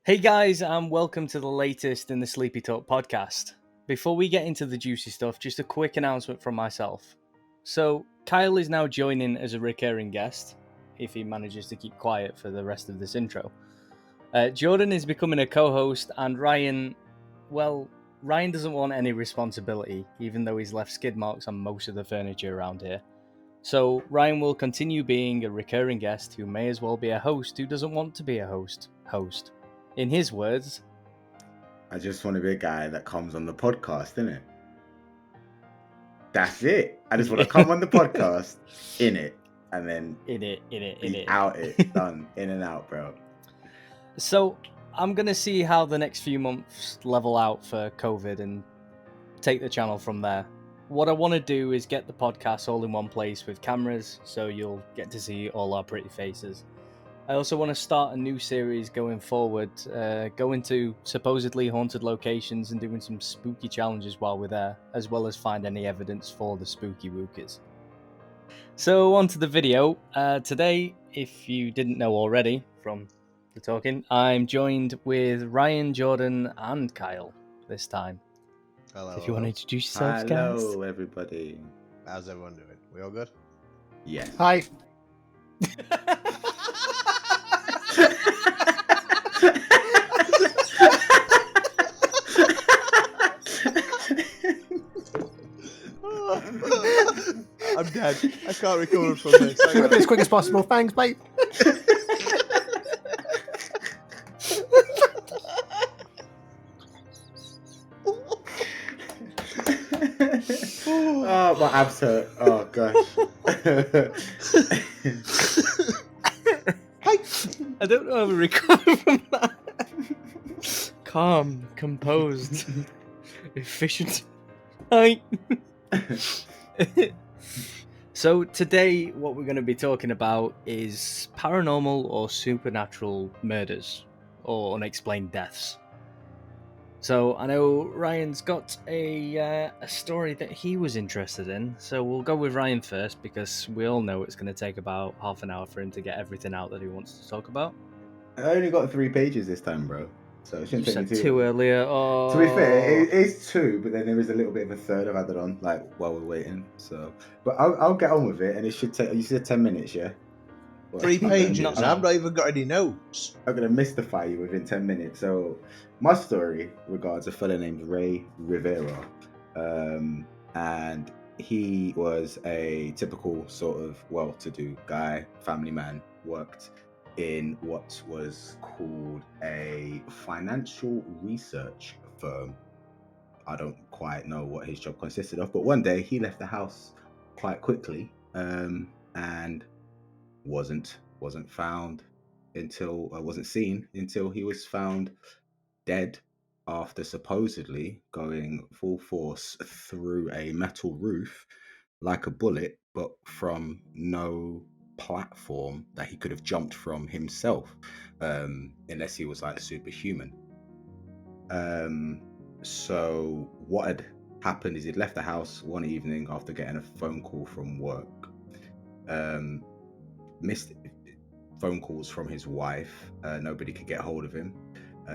Hey guys, and welcome to the latest in the SleepyTalk podcast. Before we get into the juicy stuff, just a quick announcement from myself. So, Kyle is now joining as a recurring guest, if he manages to keep quiet for the rest of this intro. Jordan is becoming a co-host, and Ryan doesn't want any responsibility, even though he's left skid marks on most of the furniture around here. So, Ryan will continue being a recurring guest who may as well be a host who doesn't want to be a host. In his words, I just want to be a guy that comes on the podcast, innit? That's it. I just want to come on the podcast, in it, and then out it, done, in and out, bro. So I'm going to see how the next few months level out for COVID and take the channel from there. What I want to do is get the podcast all in one place with cameras, so you'll get to see all our pretty faces. I also want to start a new series going forward, going to supposedly haunted locations and doing some spooky challenges while we're there, as well as find any evidence for the spooky wookers. So on to the video. Today, if you didn't know already from the talking, I'm joined with Ryan, Jordan, and Kyle this time. Hello. So if you want to introduce yourselves, guys. Hello, everybody. How's everyone doing? We all good? Yes. Hi. I'm dead. I can't recover from this. Do it as quick as possible. Thanks, mate. Oh, my abs hurt. Oh, gosh. I don't know how to recover from that. Calm, composed, efficient. Hi. So today what we're going to be talking about is paranormal or supernatural murders or unexplained deaths. So I know Ryan's got a story that he was interested in, so we'll go with Ryan first because we all know it's going to take about half an hour for him to get everything out that he wants to talk about. I only got 3 pages this time, bro. So it shouldn't You take said me two earlier. Oh. To be fair, it is 2, but then there is a little bit of a third I've added on, like, while we're waiting. So, but I'll get on with it, and it should take, you said 10 minutes, yeah? Well, 3 pages, not and I've not even got any notes. I'm going to mystify you within 10 minutes. So, my story regards a fella named Ray Rivera. And he was a typical sort of well-to-do guy, family man, worked in what was called a financial research firm. I don't quite know what his job consisted of, but one day he left the house quite quickly and wasn't found until wasn't seen until he was found dead after supposedly going full force through a metal roof like a bullet, but from no platform that he could have jumped from himself, unless he was like superhuman. So what had happened is he'd left the house one evening after getting a phone call from work. Missed phone calls from his wife. Nobody could get hold of him.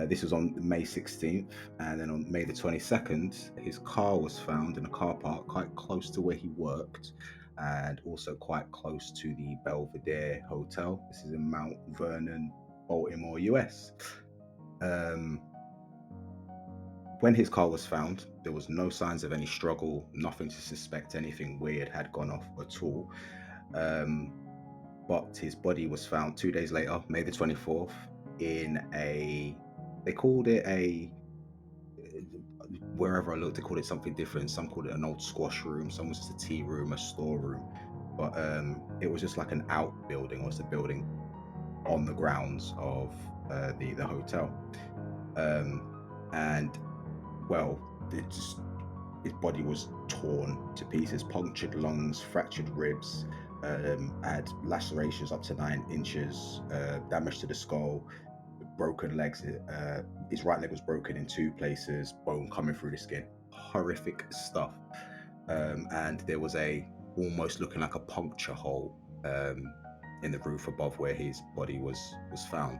This was on May 16th, and then on May the 22nd, his car was found in a car park quite close to where he worked, and also quite close to the Belvedere Hotel. This is in Mount Vernon, Baltimore, US. When his car was found, there was no signs of any struggle, nothing to suspect anything weird had gone off at all. But his body was found 2 days later, May the 24th, in they called it wherever I looked, they called it something different. Some called it an old squash room, some was just a tea room, a storeroom. But it was just like an outbuilding, or it's a building on the grounds of the hotel. And well, his body was torn to pieces, punctured lungs, fractured ribs, had lacerations up to 9 inches, damage to the skull, broken legs. His right leg was broken in 2 places, bone coming through the skin. Horrific stuff. And there was almost looking like a puncture hole in the roof above where his body was found.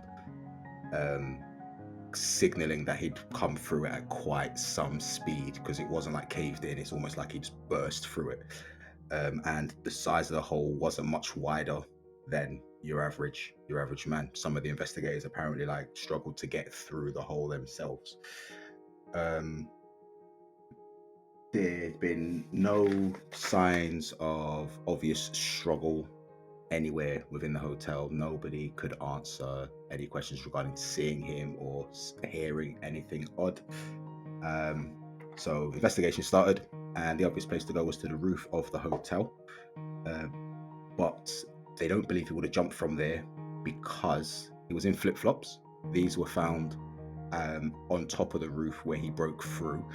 signaling that he'd come through it at quite some speed, because it wasn't like caved in. It's almost like he just burst through it. And the size of the hole wasn't much wider than your average man. Some of the investigators apparently like struggled to get through the hole themselves. There'd been no signs of obvious struggle anywhere within the hotel. Nobody could answer any questions regarding seeing him or hearing anything odd. So investigation started, and the obvious place to go was to the roof of the hotel. But they don't believe he would have jumped from there because he was in flip-flops. These were found on top of the roof where he broke through.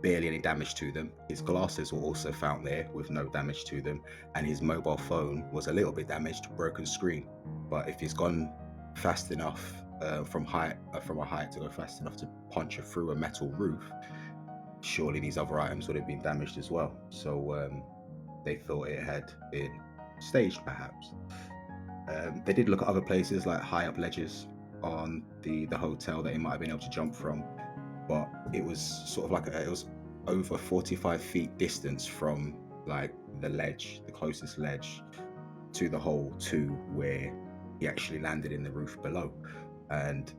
Barely any damage to them. His glasses were also found there with no damage to them, and his mobile phone was a little bit damaged, broken screen. But if he's gone fast enough from a height to go fast enough to punch through a metal roof, surely these other items would have been damaged as well. So they thought it had been staged, perhaps. They did look at other places like high up ledges on the hotel that he might have been able to jump from, but it was sort of like it was over 45 feet distance from like the closest ledge to the hole to where he actually landed in the roof below, and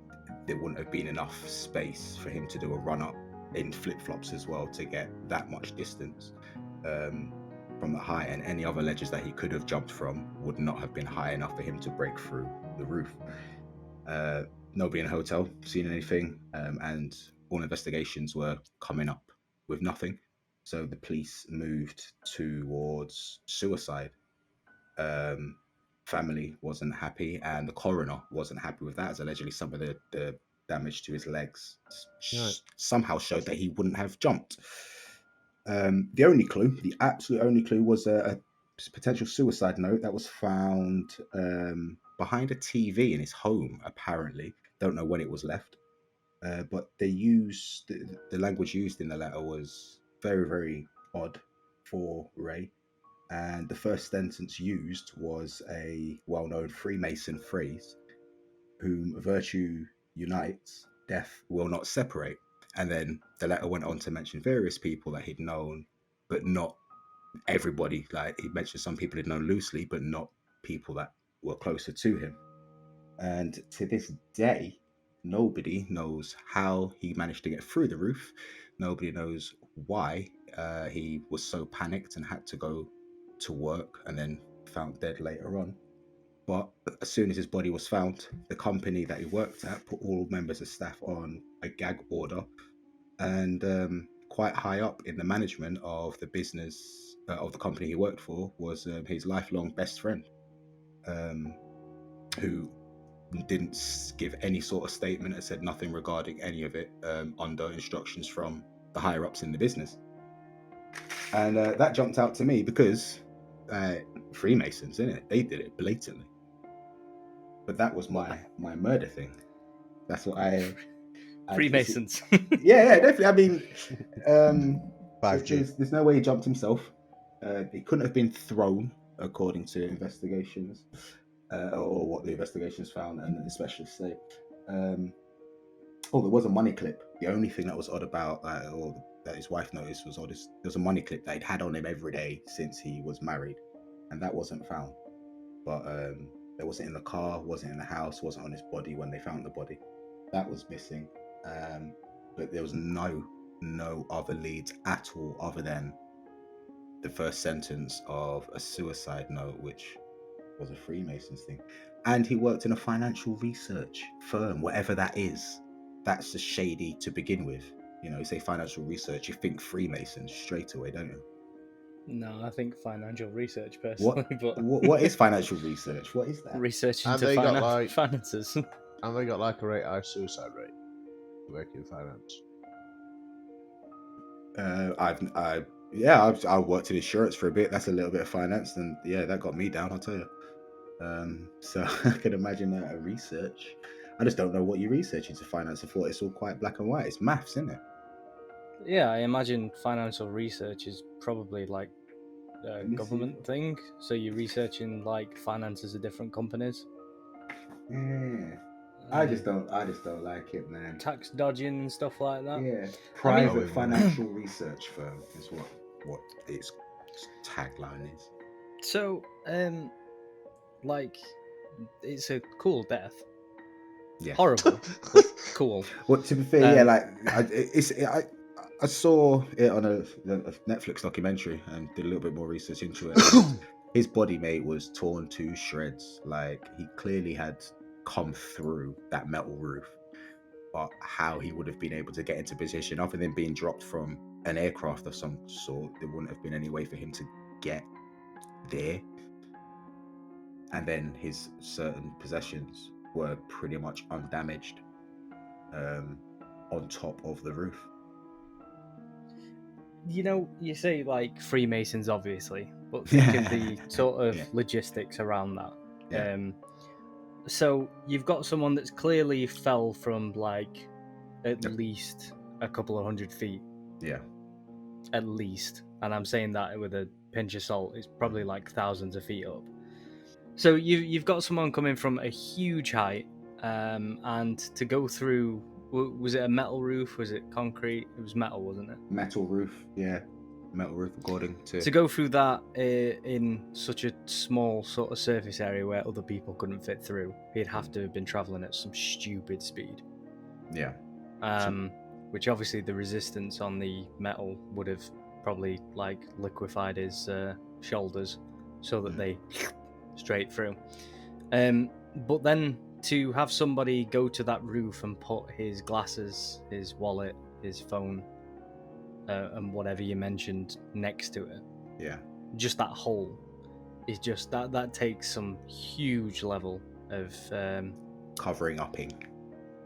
there wouldn't have been enough space for him to do a run up in flip-flops as well to get that much distance from the height, and any other ledges that he could have jumped from would not have been high enough for him to break through the roof. Nobody in the hotel seen anything, and all investigations were coming up with nothing. So the police moved towards suicide. Family wasn't happy, and the coroner wasn't happy with that, as allegedly some of the damage to his legs somehow showed that he wouldn't have jumped. The absolute only clue was a potential suicide note that was found behind a TV in his home, apparently. Don't know when it was left. But they used the language used in the letter was very, very odd for Ray. And the first sentence used was a well-known Freemason phrase, "Whom virtue unites, death will not separate." And then the letter went on to mention various people that he'd known, but not everybody. Like, he mentioned some people he'd known loosely, but not people that were closer to him. And to this day, nobody knows how he managed to get through the roof. Nobody knows why he was so panicked and had to go to work and then found dead later on. But as soon as his body was found, the company that he worked at put all members of staff on a gag order. And quite high up in the management of the business of the company he worked for was his lifelong best friend, who didn't give any sort of statement and said nothing regarding any of it under instructions from the higher ups in the business. And that jumped out to me because Freemasons, innit? They did it blatantly. But that was my murder thing. That's what I Freemasons. yeah, definitely. I mean, 5G. there's no way he jumped himself. He couldn't have been thrown, according to investigations, or what the investigations found and the specialists say. There was a money clip. The only thing that was odd about, or that his wife noticed was odd, is there was a money clip that he'd had on him every day since he was married, and that wasn't found. But it wasn't in the car, wasn't in the house, wasn't on his body when they found the body. That was missing. But there was no other leads at all, other than the first sentence of a suicide note, which was a Freemasons thing. And he worked in a financial research firm, whatever that is. That's just shady to begin with. You know, you say financial research, you think Freemasons straight away, don't you? No, I think financial research personally. What is financial research? What is that? Research And into they got, like- finances. And they got like a rate high suicide rate working in finance. I worked in insurance for a bit. That's a little bit of finance, and yeah, that got me down, I'll tell you. So I can imagine a research. I just don't know what you research into finance. I thought it's all quite black and white. It's maths, isn't it? Yeah, I imagine financial research is probably like a government thing. So you're researching like finances of different companies. Yeah. I just don't like it, man. tax dodging and stuff like that. Yeah, I mean- private financial research firm is what its tagline is. So, like, it's a cool death. Yeah, Horrible, but cool. Well, to be fair, yeah, Um, like I saw it on a Netflix documentary and did a little bit more research into it. And his body, mate, was torn to shreds. Like, he clearly had come through that metal roof. But how he would have been able to get into position, other than being dropped from an aircraft of some sort, there wouldn't have been any way for him to get there. And then his certain possessions were pretty much undamaged on top of the roof. you know, you say like Freemasons, obviously, but think of the sort of Yeah. logistics around that. Yeah. So you've got someone that's clearly fell from like at Yep. least a couple of 100 feet, Yeah. at least, and I'm saying that with a pinch of salt. It's probably like thousands of feet up. So you've got someone coming from a huge height, and to go through. Was it a metal roof? Was it concrete? It was metal, wasn't it? Metal roof. Yeah. Metal roof, according To go through that in such a small sort of surface area where other people couldn't fit through, he'd have to have been traveling at some stupid speed. Yeah. Which obviously the resistance on the metal would have probably like liquefied his shoulders so that they straight through. But then to have somebody go to that roof and put his glasses, his wallet, his phone, and whatever you mentioned next to it, Yeah. just that hole is just that takes some huge level of Covering upping.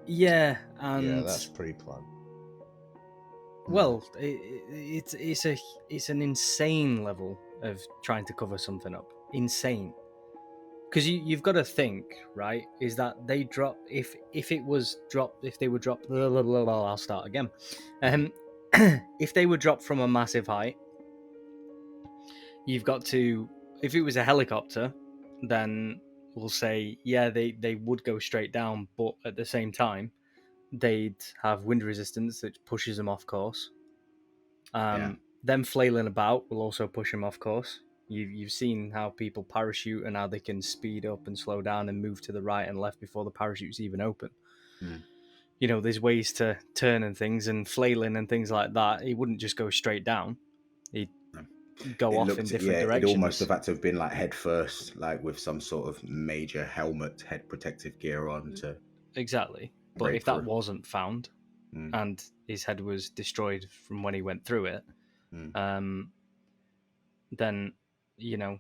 yeah, and Yeah, that's pretty planned. well, it's an insane level of trying to cover something up. Insane. Because you've got to think, right? Is that they drop if they were dropped. Blah, blah, blah, blah, I'll start again. If they were dropped from a massive height, you've got to. If it was a helicopter, then we'll say yeah, they would go straight down, but at the same time, they'd have wind resistance that pushes them off course. Them flailing about will also push them off course. You've seen how people parachute and how they can speed up and slow down and move to the right and left before the parachute's even open. You know, there's ways to turn and things, and flailing and things like that. He wouldn't just go straight down. He'd go off in different directions. It almost have had to have been like head first, like with some sort of major helmet, head protective gear on to. Exactly. But break if that through. wasn't found and his head was destroyed from when he went through it, then you know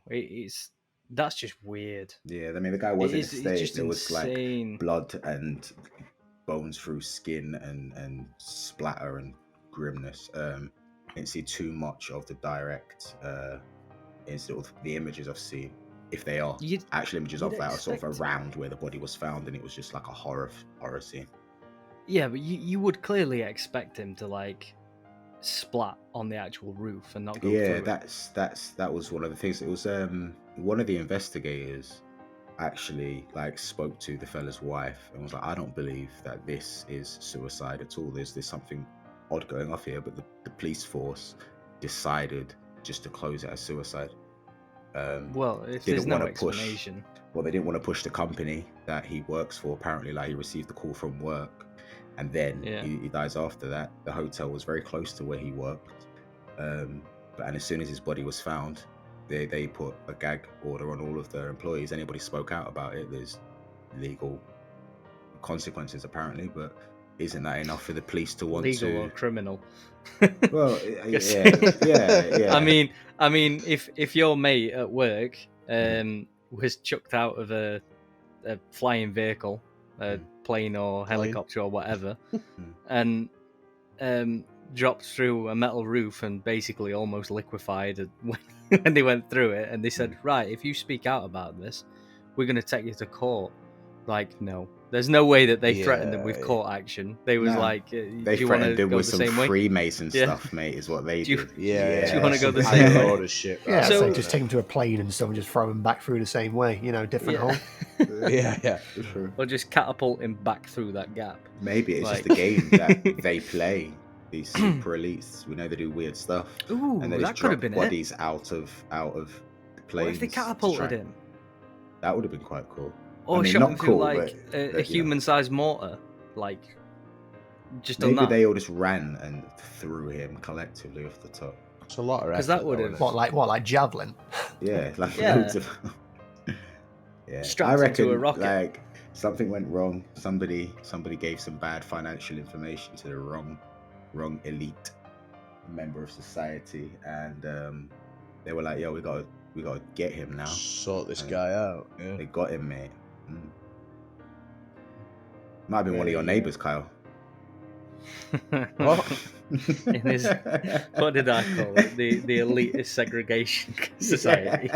that's just weird. Yeah, I mean the guy was in a state. Just There was insane. like blood and bones through skin and splatter and grimness. Didn't see too much of the direct instead of the images I've seen. If they are actual images of that, are sort of around where the body was found, and it was just like a horror scene. Yeah, but you would clearly expect him to like splat on the actual roof and not go through it. That was one of the things. It was one of the investigators actually like spoke to the fella's wife and was like, I don't believe that this is suicide at all. There's something odd going off here. But the police force decided just to close it as suicide. Well, if there's no explanation. Well, they didn't want to push the company that he works for. Apparently, like he received a call from work, and then he dies after that. The hotel was very close to where he worked, and as soon as his body was found, they put a gag order on all of their employees. Anybody spoke out about it, there's legal consequences apparently. But isn't that enough for the police to want legal to or criminal? Well, yeah. I mean, if your mate at work was chucked out of a flying vehicle, a plane or helicopter or whatever, and dropped through a metal roof and basically almost liquefied when they went through it, and they said, right, if you speak out about this, we're going to take you to court. Like, no, There's no way that they threatened him with Yeah. court action. They was No. like, They do you want to threatened him go with the some same way? Freemason Yeah. stuff, mate, is what they Do you- did. Yeah. Do you wanna go some the higher same way? order shit. Yeah, So- so just take him to a plane and stuff and just throw him back through the same way, different hole. Yeah. True. Or just catapult him back through that gap. Maybe it's Like- just a game that they play. These super elites, we know they do weird stuff, Ooh, and they that just could have drop been bodies out of planes. What if they to catapulted try- him? That would have been quite cool. Or I mean, shot not him through cool, like but, a you know. human-sized mortar? Like, just done Maybe that? they all just ran and threw him collectively off the top. It's a lot of 'Cause effort, that would've- though, isn't it? Like javelin? Yeah, like Yeah. loads of. Yeah, Strapped I into reckon a rocket. like something went wrong. Somebody gave some bad financial information to the wrong elite member of society, and they were like, "Yo, we gotta get him now." Sort this And guy out. Yeah. They got him, mate. Might have been one of your neighbors, Kyle. What? In his, what did I call it? The elitist segregation society.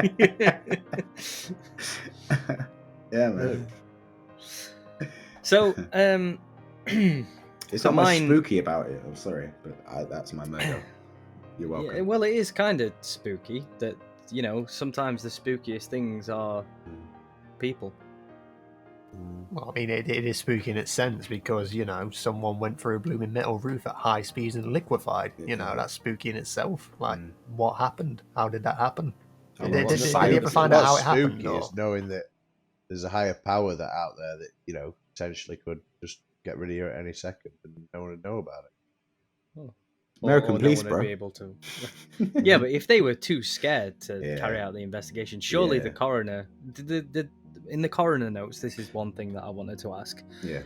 Yeah, man. So, It's So not much mine- spooky about it. I'm sorry, but that's my murder. You're welcome. yeah, well, it is kind of spooky that, sometimes the spookiest things are people. Well, I mean, it is spooky in its sense because, someone went through a blooming metal roof at high speeds and liquefied. That's spooky in itself. Like, what happened? How did that happen? I Did what's anybody ever spooky? find out how What's it happened? spooky is knowing that there's a higher power that out there that potentially could just get rid of you at any second, and no one would know about it. American or police, no one bro. would be able to. Yeah, but if they were too scared to Yeah. carry out the investigation, surely the Yeah. coroner. In the coroner notes, this is one thing that I wanted to ask. Yeah.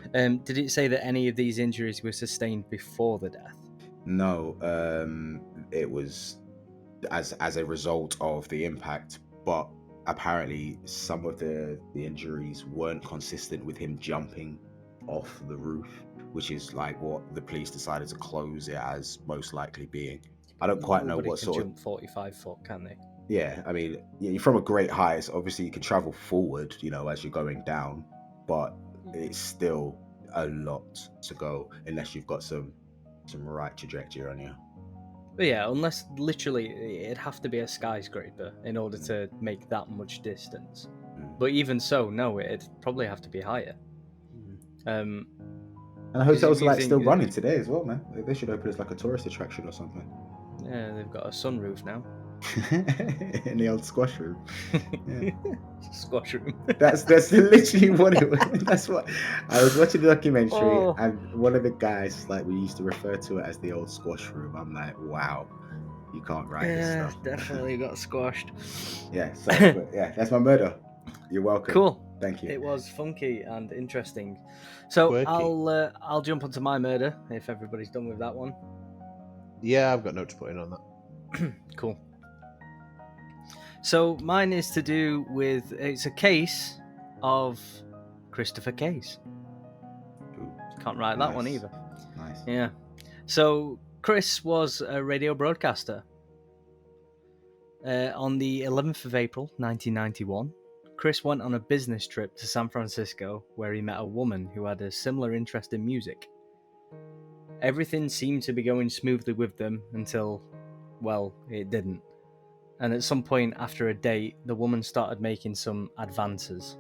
Did it say that any of these injuries were sustained before the death? No, it was as a result of the impact, but apparently some of the injuries weren't consistent with him jumping off the roof, which is like what the police decided to close it as most likely being. I don't quite know Nobody what can sort of. jump 45 foot, can they? Yeah, I mean, you're from a great height, so obviously you can travel forward, as you're going down, but it's still a lot to go unless you've got some right trajectory on you. But yeah, unless literally it'd have to be a skyscraper in order to make that much distance. But even so, no, it'd probably have to be higher. And hotels you are like think- still running today as well, man. They should open as like a tourist attraction or something. Yeah, they've got a sunroof now. In the old squash room. Yeah. Squash room. That's literally what it was. That's what I was watching the documentary, Oh. and one of the guys, like, we used to refer to it as the old squash room. I'm like, wow, you can't write this Yeah, stuff. definitely got squashed. Yeah, so but yeah, that's my murder. You're welcome. Cool. Thank you. It was funky and interesting. So Quirky. I'll jump onto my murder if everybody's done with that one. Yeah, I've got notes to put in on that. Cool. So mine is to do with, it's a case of Christopher Case. Ooh, Can't write that one nice. either. Nice. Yeah. So Chris was a radio broadcaster. On the 11th of April 1991, Chris went on a business trip to San Francisco where he met a woman who had a similar interest in music. Everything seemed to be going smoothly with them until, well, it didn't. And at some point after a date, the woman started making some advances.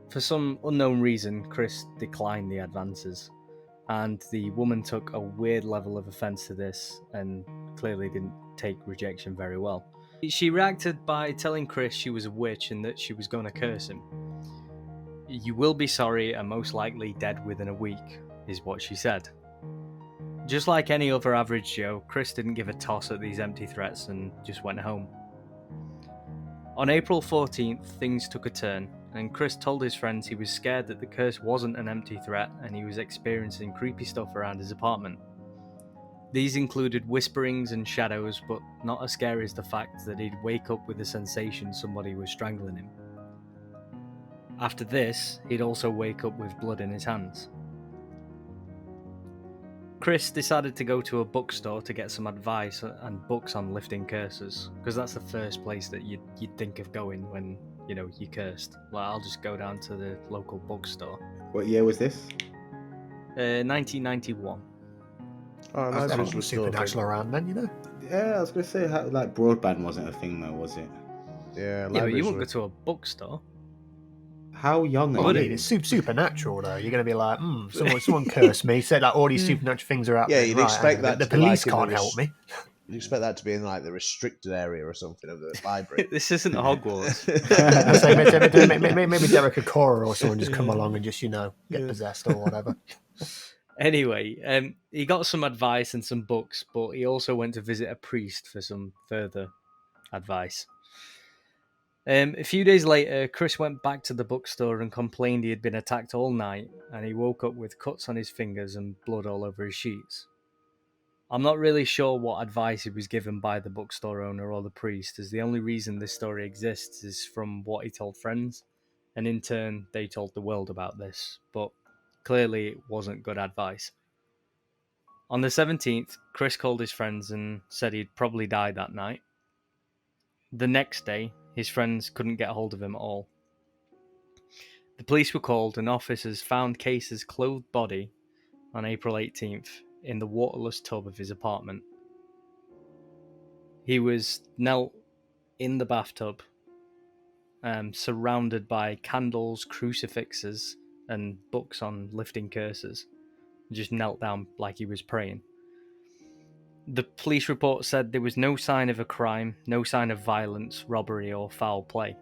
For some unknown reason, Chris declined the advances, and the woman took a weird level of offense to this and clearly didn't take rejection very well. She reacted by telling Chris she was a witch and that she was going to curse him. "You will be sorry and most likely dead within a week," is what she said. Just like any other average Joe, Chris didn't give a toss at these empty threats and just went home. On April 14th, things took a turn, and Chris told his friends he was scared that the curse wasn't an empty threat and he was experiencing creepy stuff around his apartment. These included whisperings and shadows, but not as scary as the fact that he'd wake up with the sensation somebody was strangling him. After this, he'd also wake up with blood in his hands. Chris decided to go to a bookstore to get some advice and books on lifting curses, because that's the first place that you'd think of going when, you're cursed. Like, I'll just go down to the local bookstore. What year was this? 1991. Oh, That's There cool. was was still a thing. supernatural around then, you know. Yeah, I was gonna say like broadband wasn't a thing though, was it? Yeah, Yeah, but you libraries wouldn't were. go to a bookstore. How young Well, are I you? mean, it's supernatural though. You're going to be like, someone cursed me, said like all these supernatural things are happening. Yeah, you'd right, expect hang on, that the to be like police in the can't help me. You expect that to be in like the restricted area or something of the library. This isn't Hogwarts. I say maybe Derek Acora or someone just come along and just get possessed or whatever. Anyway, he got some advice and some books, but he also went to visit a priest for some further advice. A few days later, Chris went back to the bookstore and complained he had been attacked all night, and he woke up with cuts on his fingers and blood all over his sheets. I'm not really sure what advice he was given by the bookstore owner or the priest, as the only reason this story exists is from what he told friends, and in turn they told the world about this, but clearly it wasn't good advice. On the 17th, Chris called his friends and said he'd probably died that night. The next day, his friends couldn't get hold of him at all. The police were called and officers found Case's clothed body on April 18th in the waterless tub of his apartment. He was knelt in the bathtub, surrounded by candles, crucifixes, and books on lifting curses. Just knelt down like he was praying. The police report said there was no sign of a crime, no sign of violence, robbery, or foul play.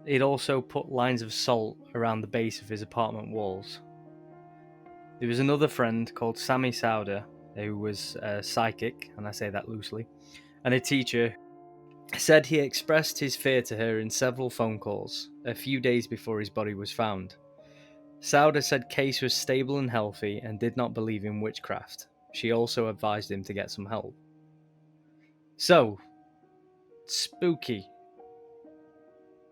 He'd also put lines of salt around the base of his apartment walls. There was another friend called Sammy Sauder, who was a psychic, and I say that loosely, and a teacher, said he expressed his fear to her in several phone calls a few days before his body was found. Sauder said Case was stable and healthy and did not believe in witchcraft. She also advised him to get some help. So, spooky.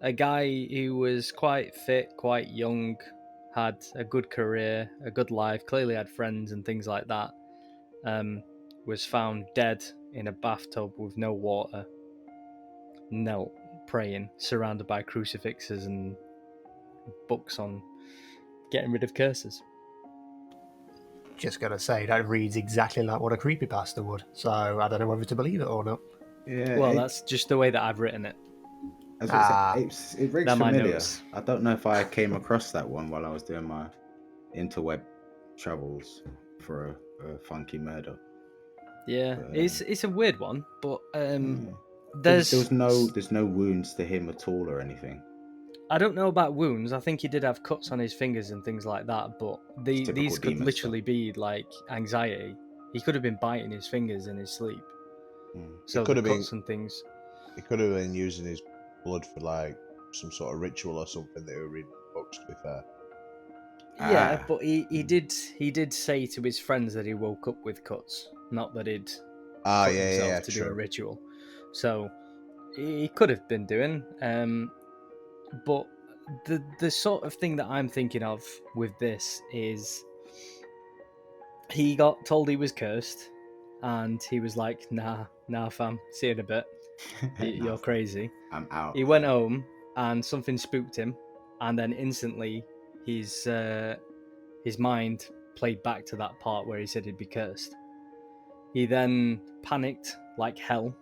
A guy who was quite fit, quite young, had a good career, a good life, clearly had friends and things like that, was found dead in a bathtub with no water, knelt, praying, surrounded by crucifixes and books on getting rid of curses. Just gotta say, that reads exactly like what a creepypasta would. So I don't know whether to believe it or not. Yeah. Well, that's just the way that I've written it. It rings They're my familiar. notes. I don't know if I came across that one while I was doing my interweb travels for a funky murder. Yeah, it's a weird one, but there's no wounds to him at all or anything. I don't know about wounds. I think he did have cuts on his fingers and things like that, but these could literally be like anxiety. He could have been biting his fingers in his sleep. So the cuts and things. He could have been using his blood for like some sort of ritual or something that he were reading books, to be fair. Yeah, but he did say to his friends that he woke up with cuts, not that he'd cut himself to do a ritual. So he could have been doing. But the sort of thing that I'm thinking of with this is he got told he was cursed, and he was like, nah fam, see you in a bit. You're crazy. I'm out. He went home and something spooked him, and then instantly his mind played back to that part where he said he'd be cursed. He then panicked like hell,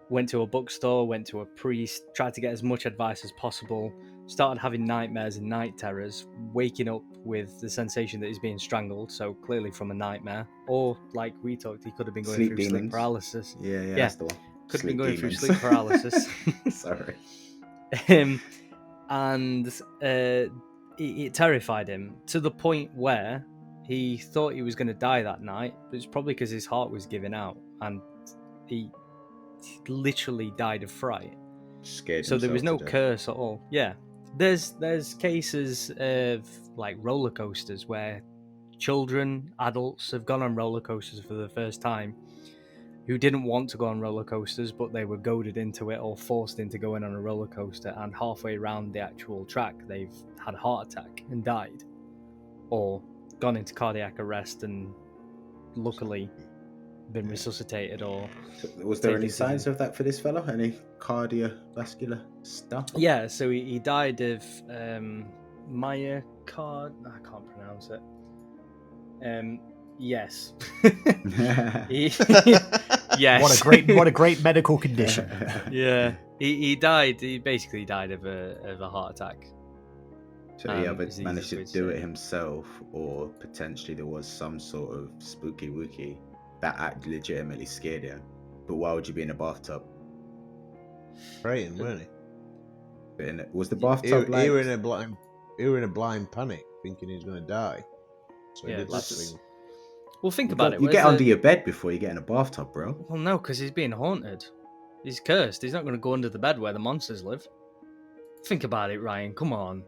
went to a bookstore, went to a priest, tried to get as much advice as possible, started having nightmares and night terrors, waking up with the sensation that he's being strangled, so clearly from a nightmare. Or, like we talked, he could have been going through sleep paralysis. Yeah, that's the one. Could have been going through sleep paralysis. Sorry. And it terrified him to the point where he thought he was going to die that night, but it's probably because his heart was giving out, and he literally died of fright. Scared so there was no to death. curse at all. Yeah, there's cases of like roller coasters where children, adults have gone on roller coasters for the first time who didn't want to go on roller coasters, but they were goaded into it or forced into going on a roller coaster, and halfway around the actual track they've had a heart attack and died, or gone into cardiac arrest and luckily been resuscitated or. So was there any taken to signs the- of that for this fella? Any cardiovascular stuff? Yeah, so he died of myocard. I can't pronounce it. Yes. He- yes. What a great medical condition. Yeah, he died. He basically died of a heart attack. So he either is the managed to easiest do way to it say it. himself, or potentially there was some sort of spooky wookie that legitimately scared him. But why would you be in a bathtub? Praying, weren't Was the he? bathtub He like? were in a blind panic, thinking he was going to die. So he Yeah, did this that is- thing. Well, think about it. You where's get the- under your bed before you get in a bathtub, bro. Well, no, because he's being haunted. He's cursed. He's not going to go under the bed where the monsters live. Think about it, Ryan. Come on.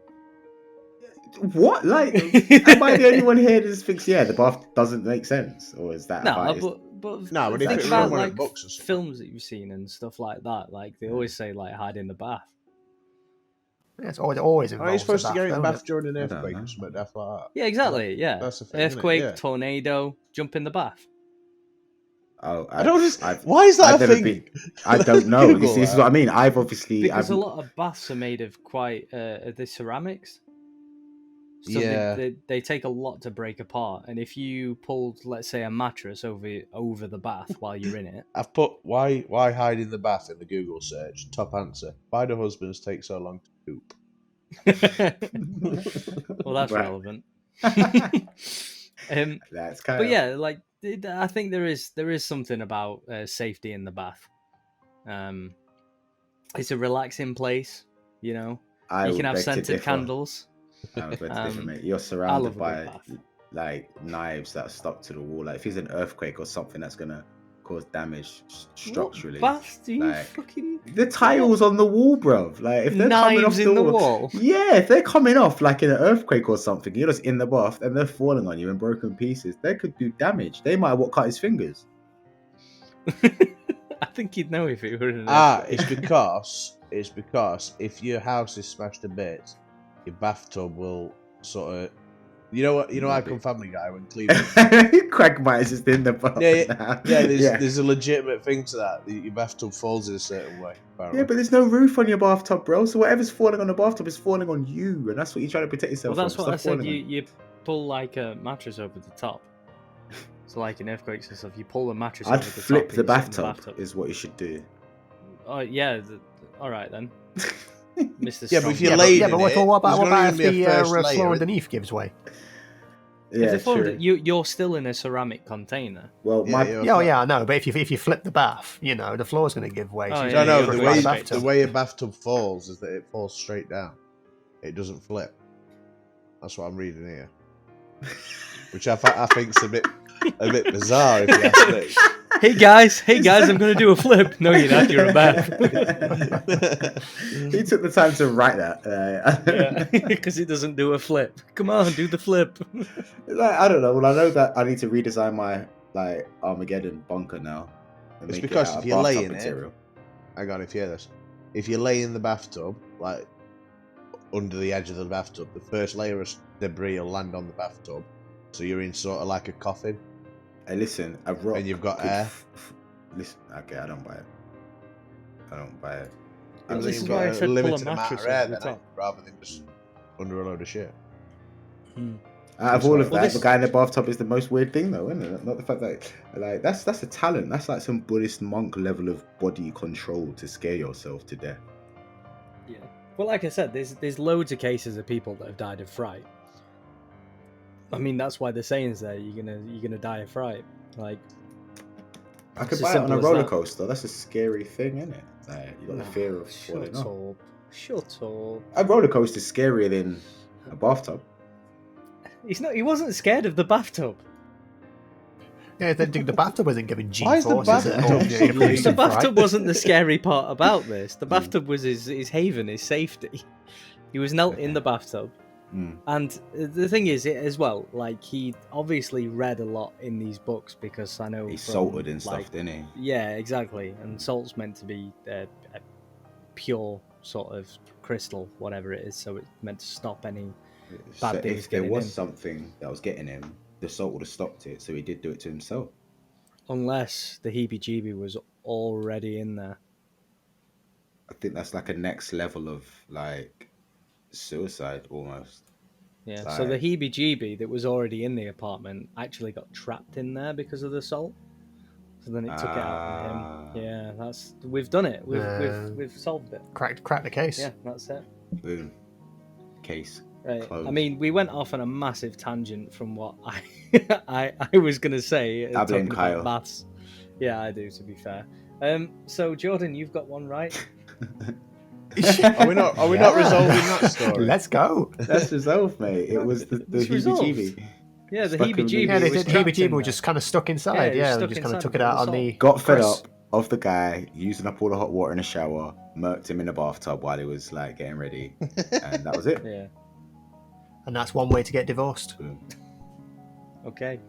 What? Like, am I the only one here that just thinks, yeah, the bath doesn't make sense? Or is that No, about but No, but if think it's about from one of like the books or something. films that you've seen and stuff like that. Like they always say, like hide in the bath. Yeah, it's always Are involves you supposed a to get in the don't bath it? during an I don't earthquake know. or something daft like that? Yeah, exactly. Yeah, That's the thing, isn't it? earthquake, Yeah. tornado, jump in the bath. Oh, I don't just. I've Why is that I've a never thing? been. I don't know. You Google see, this is that. what I mean. I've obviously. Because I've, a lot of baths are made of quite the ceramics. So Yeah. they take a lot to break apart, and if you pulled, let's say, a mattress over the bath while you're in it, I've put why hide in the bath in the Google search. Top answer: why do husbands take so long to poop? well, that's Right. relevant. That's kind But of. yeah, like I think there is something about safety in the bath. It's a relaxing place, you know. I You would can have beg to scented differ. candles. I would beg to differ, Um, mate. You're I surrounded love a by good bath. like knives that are stuck to the wall. Like if it's an earthquake or something that's gonna cause damage structurally. What baths do you like, fucking The tiles on the wall, bruv. Like if they're coming off knives in the wall? Yeah, if they're coming off like in an earthquake or something, you're just in the bath and they're falling on you in broken pieces. They could do damage. They might what cut his fingers. I think you'd know if it were an It's earthquake. because if your house is smashed to bits, your bathtub will sort of. You know what? You know, Maybe. Icon Family Guy when Cleveland. Quagmire's just in the bath. Yeah. There's a legitimate thing to that. Your bathtub falls in a certain way. Apparently. Yeah, but there's no roof on your bathtub, bro. So whatever's falling on the bathtub is falling on you, and that's what you're trying to protect yourself Well, that's from. what I Stuff said. falling on You pull like a mattress over the top. So like in earthquakes and stuff, you pull the mattress I'd over the flip top. the and you sit in bathtub, is what you should do. Oh yeah. All right then, Mr. Yeah, but if Strong. you're Yeah, laid but in it, what there's about gonna if be a the first floor layer, underneath gives way? Yeah, If the true. you're still in a ceramic container. Well, my Yeah, I know. But if you flip the bath, you know the floor's going to give way. Oh, so yeah, you No, gotta the put way the bathtub. the way a bathtub falls is that it falls straight down. It doesn't flip. That's what I'm reading here, which I think's a bit bizarre if you ask me. Hey guys, I'm gonna do a flip. No, you're not. You're a bath. he took the time to write that. Because it doesn't do a flip. Come on, do the flip. Like, I don't know. Well, I know that I need to redesign my like Armageddon bunker now. And It's make because it out if of you lay bathtub in it- material. Hang on, if you hear this, if you lay in the bathtub, like under the edge of the bathtub, the first layer of debris will land on the bathtub, so you're in sort of like a coffin. Hey, listen, a rock. And you've got could air. Listen, okay, I don't buy it. I don't buy it. Well, And this you've is got why I a said pull a limited amount mattress of air over the then, top. rather than just under a load of shit. Out of all of Well, that, this- the guy in the bathtub is the most weird thing, though, isn't it? Not the fact that, like, that's a talent. That's like some Buddhist monk level of body control to scare yourself to death. Yeah. Well, like I said, there's loads of cases of people that have died of fright. I mean, that's why the saying's there. You're gonna die of fright. Like, I could It's as buy it on simple a as roller that. coaster. That's a scary thing, isn't it? Like, you got the fear of falling shut off. up. Shut up. A roller coaster is scarier than a bathtub. He wasn't scared of the bathtub. Yeah, the bathtub wasn't giving Why is the G-forces. bathtub It suddenly- produced The some fright. bathtub wasn't the scary part about this. The bathtub was his haven, his safety. He was knelt in the bathtub. Mm. And the thing is, as well, like, he obviously read a lot in these books because I know He's from, salted and like, stuff, didn't he? Yeah, exactly. And salt's meant to be a pure sort of crystal, whatever it is. So it's meant to stop any bad So things if there getting was in. something that was getting him, the salt would have stopped it. So he did do it to himself. Unless the heebie-jeebie was already in there. I think that's like a next level of like suicide almost. Yeah, Like, so the heebie-jeebie that was already in the apartment actually got trapped in there because of the salt. So then it took it out on him. Yeah, we've done it. We've solved it. Cracked the case. Yeah, that's it. boom. Case Right. closed. I mean, we went off on a massive tangent from what I was gonna say. I blame talking Kyle. about maths. Yeah, I do. To be fair. So Jordan, you've got one right. Are we not resolving that story? Let's go. That's resolved, mate. It was the It's resolved. heebie-jeebie. Yeah, the Stuck in heebie-jeebie. Yeah, the was trapped heebie-jeebie in were there. just kind of stuck inside. it was Yeah, stuck we just kind of inside took it because out of on the the. Got fed Chris. up of the guy using up all the hot water in the shower, murked him in the bathtub while he was like getting ready, and that was it. Yeah. And that's one way to get divorced. Boom. Okay.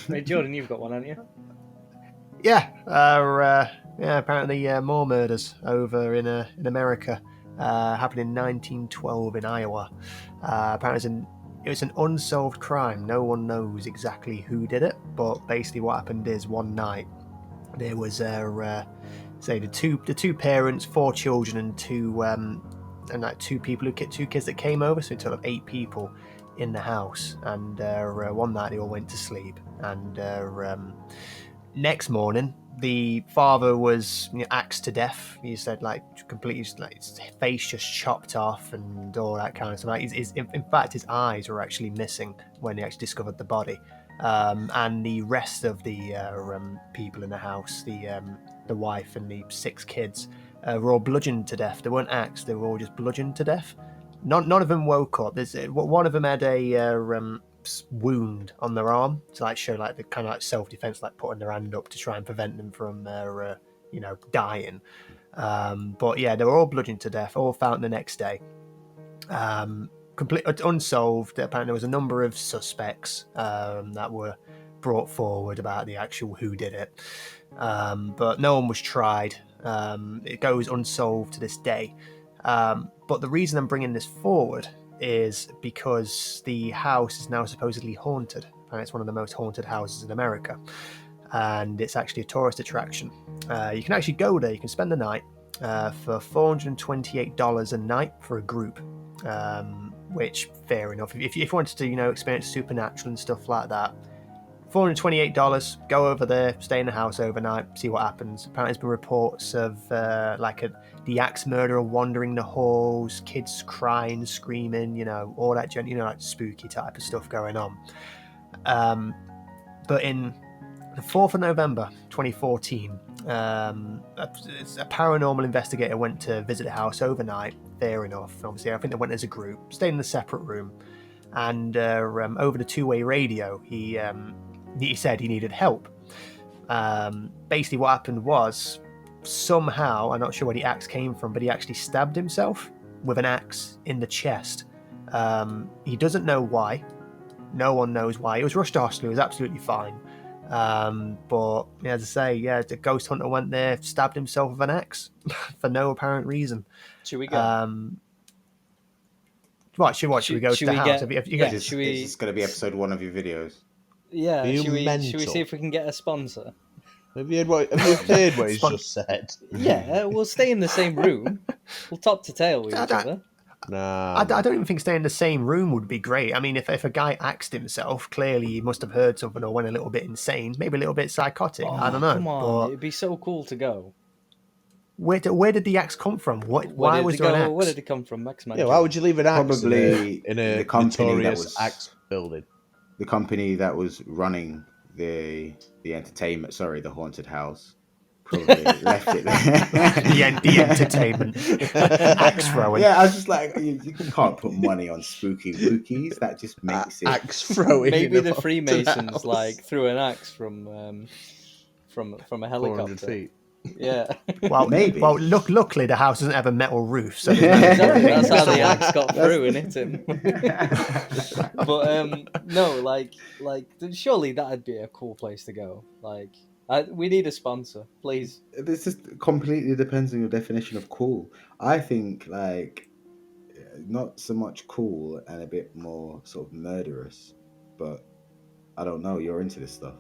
Right, Jordan, you've got one, haven't you? Yeah, apparently more murders over in America. Happened in 1912 in Iowa. Apparently it was an unsolved crime. No one knows exactly who did it, but basically what happened is one night there was the two parents, 4 children, and two kids that came over, so a total of 8 people in the house. And one night they all went to sleep, and next morning the father was axed to death. He said completely his face just chopped off and all that kind of stuff. In fact, his eyes were actually missing when they actually discovered the body. And the rest of the people in the house, the wife and the 6 kids, were all bludgeoned to death. They weren't axed; they were all just bludgeoned to death. None of them woke up. One of them had a wound on their arm to show the kind of self-defense, putting their hand up to try and prevent them from dying. But yeah, they were all bludgeoned to death, all found the next day. Completely unsolved. Apparently there was a number of suspects that were brought forward about the actual who did it, but no one was tried. It goes unsolved to this day. But the reason I'm bringing this forward is because the house is now supposedly haunted, and it's one of the most haunted houses in America, and it's actually a tourist attraction. You can actually go there, you can spend the night for $428 a night for a group, which, fair enough. If you wanted to experience supernatural and stuff like that, $428, go over there, stay in the house overnight, see what happens. Apparently there's been reports of the axe murderer wandering the halls, kids crying, screaming, all that spooky type of stuff going on. But in the 4th of November 2014, a paranormal investigator went to visit the house overnight. Fair enough. Obviously, I think they went as a group, stayed in a separate room, and over the two-way radio, he said he needed help. Basically what happened was, somehow, I'm not sure where the axe came from, but he actually stabbed himself with an axe in the chest. He doesn't know why. No one knows why. He was rushed to hospital. He was absolutely fine. But as I say, the ghost hunter went there, stabbed himself with an axe for no apparent reason. Should we go? Should we go to the house? Is this going to be episode 1 of your videos? Yeah, Are you should we mental? see if we can get a sponsor? Have you heard what he's just said? Yeah, we'll stay in the same room. We'll top to tail with each other. Nah, I don't even think staying in the same room would be great. I mean, if a guy axed himself, clearly he must have heard something or went a little bit insane, maybe a little bit psychotic. I don't know. Come on, but it'd be so cool to go. where did the axe come from? Why was there an axe? Where did it come from, Max? yeah, why would you leave an axe Probably in a the company that notorious was- axe building? The company that was running the entertainment, the haunted house, probably left it there. the entertainment axe throwing. Yeah, I was just like, you can't put money on spooky wookies. That just makes it. Axe throwing. Maybe in the haunted Freemasons house. threw an axe from a 400 helicopter. feet. Yeah. Well, Maybe. Well, luckily the house doesn't have a metal roof, so Exactly. That's how the So, axe got through and hit him. But no, surely that'd be a cool place to go. We need a sponsor, please. This just completely depends on your definition of cool. I think not so much cool and a bit more sort of murderous, but I don't know. You're into this stuff.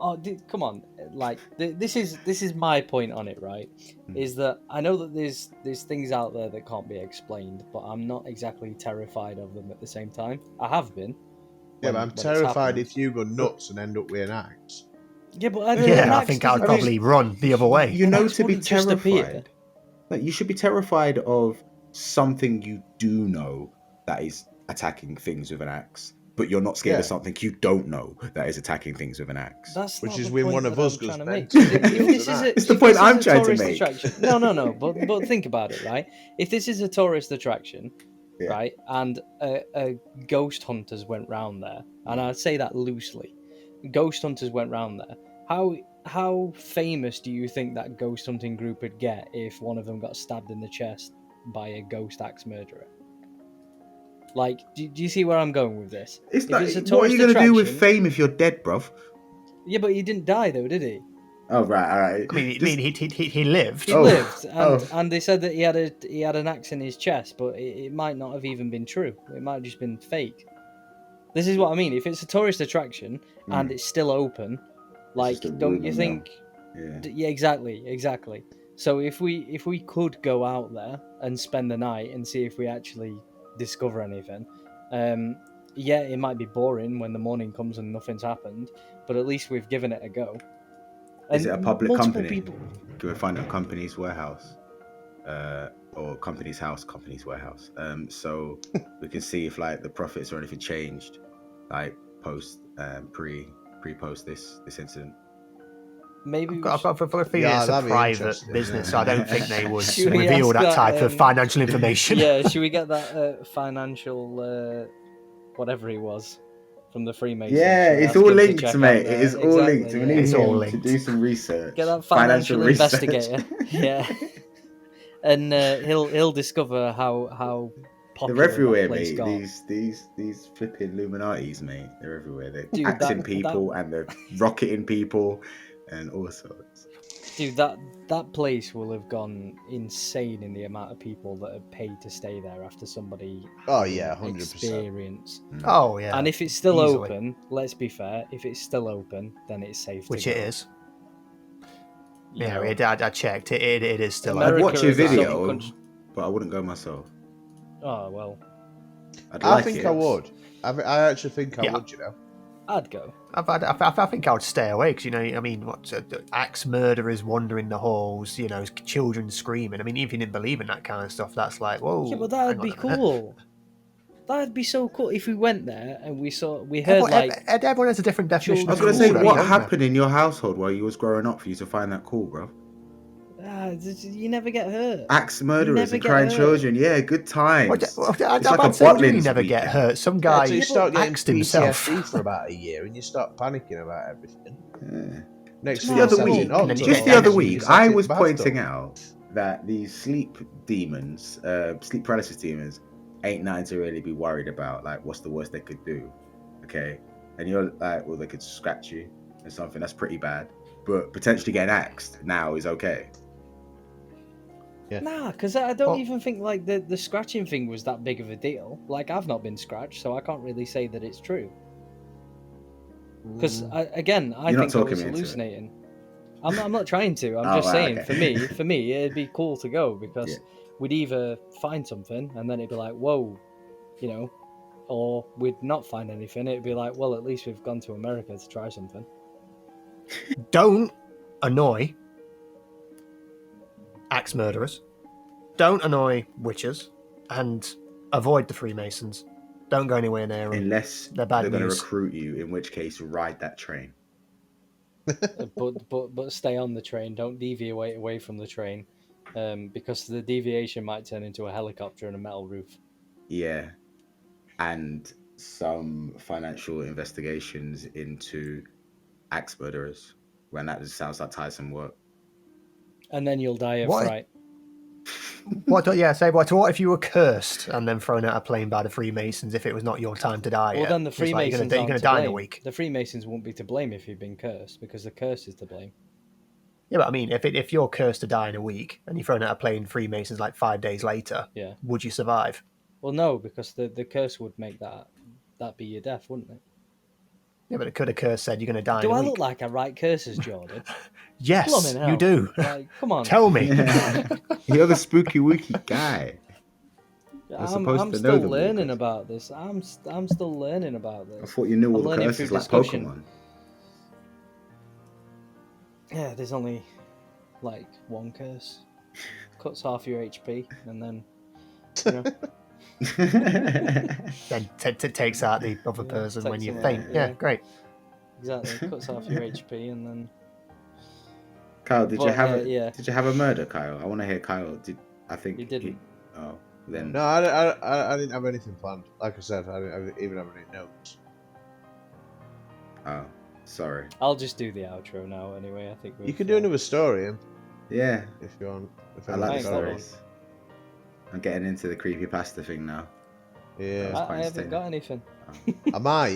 Oh, come on! Like this is my point on it, right? Is that I know that there's things out there that can't be explained, but I'm not exactly terrified of them at the same time. I have been. Yeah, when- but I'm when it's terrified happened. if you go nuts and end up with an axe. Yeah, but Yeah, I think I would probably run the other way. You know, Axe to be wouldn't just appear. terrified. Like, you should be terrified of something you do know that is attacking things with an axe, but you're not scared of Yeah. something you don't know that is attacking things with an axe. That's Which not is the when point one of that us I'm goes trying to bent make. and If this kills an is axe. It's the if point this is I'm a trying to tourist make. attraction, no. But think about it, right? If this is a tourist attraction, Yeah. right, and ghost hunters went round there, and I say that loosely, ghost hunters went round there. How famous do you think that ghost hunting group would get if one of them got stabbed in the chest by a ghost axe murderer? Like, do you see where I'm going with this? It's If not, it's a what are tourist you going to do with attraction- fame if you're dead, bruv? Yeah, but he didn't die though, did he? Oh, right, all right. I mean, he lived. He Oh, lived, oh. and they said that he had an axe in his chest, but it might not have even been true. It might have just been fake. This is what I mean. If it's a tourist attraction and it's still open, like, just a don't rumour you mill. think? Yeah. Yeah, exactly. So if we could go out there and spend the night and see if we actually discover anything, yeah, it might be boring when the morning comes and nothing's happened, but at least we've given it a go. Is it a public multiple company? people. Can we find a company's warehouse? Or company's house, company's warehouse. So we can see if, like, the profits or anything changed, like post, pre-post this incident. Maybe I've got a feeling Yeah, it's a that'd be private interesting. business, so I don't think they would Should we reveal ask that that, type of financial information. Yeah, should we get that financial whatever he was from the Freemasons? Yeah, Should we it's ask all him to linked, check mate. out there? It is all Exactly, linked. We yeah. need It's all him to linked. do some research. Get that Financial financial research. investigator. Yeah, and he'll discover how They're popular everywhere, that place mate. got. These flipping Illuminatis, mate. They're everywhere. They're Dude, axing that- people and they're rocketing people and all sorts. Dude, that place will have gone insane in the amount of people that are paid to stay there after somebody Oh, having yeah, 100%. experience. Oh yeah, And if it's still easily. open, let's be fair, if it's still open, then it's safe to which go. it is. You Yeah, know, I checked. It is still. America I'd watch a is a video, sort of country- but I wouldn't go myself. Oh, well, I'd I like think it. I would. I actually think I Yeah. would, you know. I'd go. I think I would stay away because, you know, I mean, what axe murderers wandering the halls, you know, children screaming. I mean, if you didn't believe in that kind of stuff, that's like, whoa. Yeah, but that'd hang be on a minute. cool. That'd be so cool if we went there and we heard Everyone has a different definition. I was of gonna say, cool, what don't they? happened in your household while you was growing up for you to find that cool, bro? you never get hurt. Axe murderers never and get crying hurt. children. Yeah, good times. Well, It's like like a what do you Butlins never get weekend. hurt? Some Yeah, guy so you start getting axed himself. PTSD for about a year and you start panicking about everything. Yeah. Next Just thing the other you're week, sending on and to then just you the all other this week, septic I was bathtub. pointing out that these sleep demons, sleep paralysis demons, ain't nothing to really be worried about. Like, what's the worst they could do? Okay, and you're like, well, they could scratch you or something. That's pretty bad. But potentially getting axed now is okay. Yeah. Nah, because I don't Well- even think like the scratching thing was that big of a deal. Like, I've not been scratched, so I can't really say that it's true. Because I You're think not I talking was me into it. hallucinating. I'm not trying to. I'm Oh, just right, saying. okay. For me, it'd be cool to go because Yeah. we'd either find something and then it'd be like, whoa, you know, or we'd not find anything. It'd be like, well, at least we've gone to America to try something. Don't annoy axe murderers. Don't annoy witches, and avoid the Freemasons. Don't go anywhere near them. Unless They're bad they're going to news. recruit you, in which case ride that train. But stay on the train. Don't deviate away from the train, because the deviation might turn into a helicopter and a metal roof. Yeah, and some financial investigations into axe murderers. When that just sounds like Tyson work. And then you'll die of What? fright. What if you were cursed and then thrown out a plane by the Freemasons if it was not your time to die? Well, yet? then the It's like, Freemasons you're aren't going to to die in a blame. week. The Freemasons won't be to blame if you've been cursed, because the curse is to blame. Yeah, but I mean, if you're cursed to die in a week and you're thrown out a plane, Freemasons like 5 days later, Yeah. would you survive? Well, no, because the curse would make that be your death, wouldn't it? Yeah, but it could have curse said you're going to die. Do in a I week. look like I write curses, Jordan? Yes, Blimmin' you hell. do. Like, come on. Tell me. You're the spooky wookie guy. You're supposed I'm to still know them, learning Lucas. about this. I'm still learning about I this. thought you knew all I'm the learning curses through like discussion. Pokemon. Yeah, there's only like one curse. Cuts half your HP, and then you know, Then takes out the other Yeah, person when takes you them out, faint. Yeah, yeah. great. exactly cuts half your HP, and then Kyle, did you But, have yeah. Did you have a murder, Kyle? I want to hear Kyle. I think You didn't. Oh, then No, I didn't have anything planned. Like I said, I didn't even have any notes. Oh, sorry. I'll just do the outro now. Anyway, I think You can do another story, and Yeah, if you want. If I like the ain't got one. stories. I'm getting into the creepypasta thing now. Yeah, That's quite I haven't entertaining. got anything.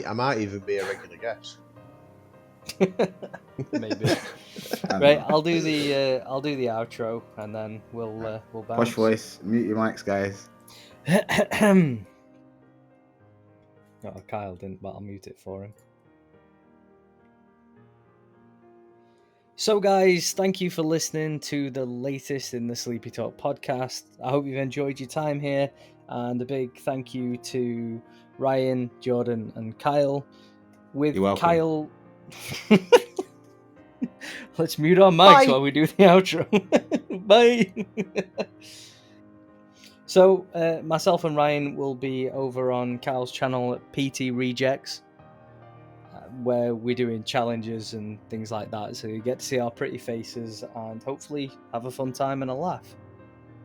I might even be a regular guest. Maybe. I Right, know. I'll do the outro, and then we'll bounce. Posh voice. Mute your mics, guys. Oh, Kyle didn't, but I'll mute it for him. So, guys, thank you for listening to the latest in the Sleepy Talk podcast. I hope you've enjoyed your time here, and a big thank you to Ryan, Jordan, and Kyle. With You're welcome. Kyle, let's mute our mics Bye. while we do the outro. Bye. So, myself and Ryan will be over on Kyle's channel at PT Rejects, where we're doing challenges and things like that. So you get to see our pretty faces and hopefully have a fun time and a laugh.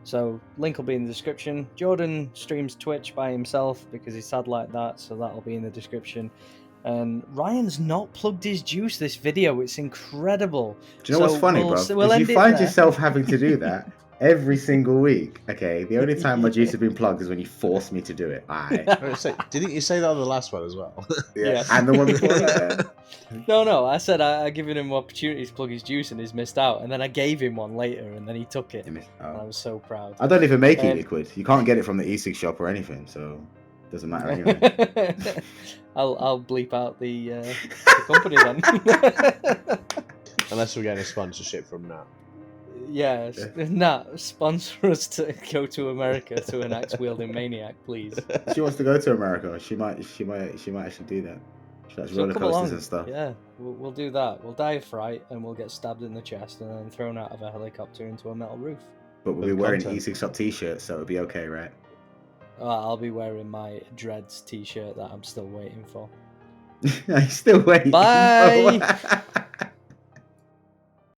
So link will be in the description. Jordan streams Twitch by himself because he's sad like that, so that'll be in the description. And Ryan's not plugged his juice this video. It's incredible. Do you know what's funny, bro? Is you find yourself having to do that every single week. Okay, the only time my juice has been plugged is when you force me to do it. Didn't you say that on the last one as well? Yeah. And the one before that. No. I said I given him opportunities to plug his juice and he's missed out. And then I gave him one later and then he took it. And I was so proud. I don't even make e-liquid. You can't get it from the e-cig shop or anything, so it doesn't matter anyway. I'll bleep out the company then. Unless we're getting a sponsorship from Nat. Yes, Nat, sponsor us to go to America to an axe-wielding maniac, please. She wants to go to America. She might actually do that. She likes So roller come coasters along. and stuff. Yeah, we'll do that. We'll die of fright and we'll get stabbed in the chest and then thrown out of a helicopter into a metal roof. But we'll be Good wearing content. e-cig shop t-shirts, so it'll be okay, right? I'll be wearing my Dreads t-shirt that I'm still waiting for. I'm still waiting. Bye!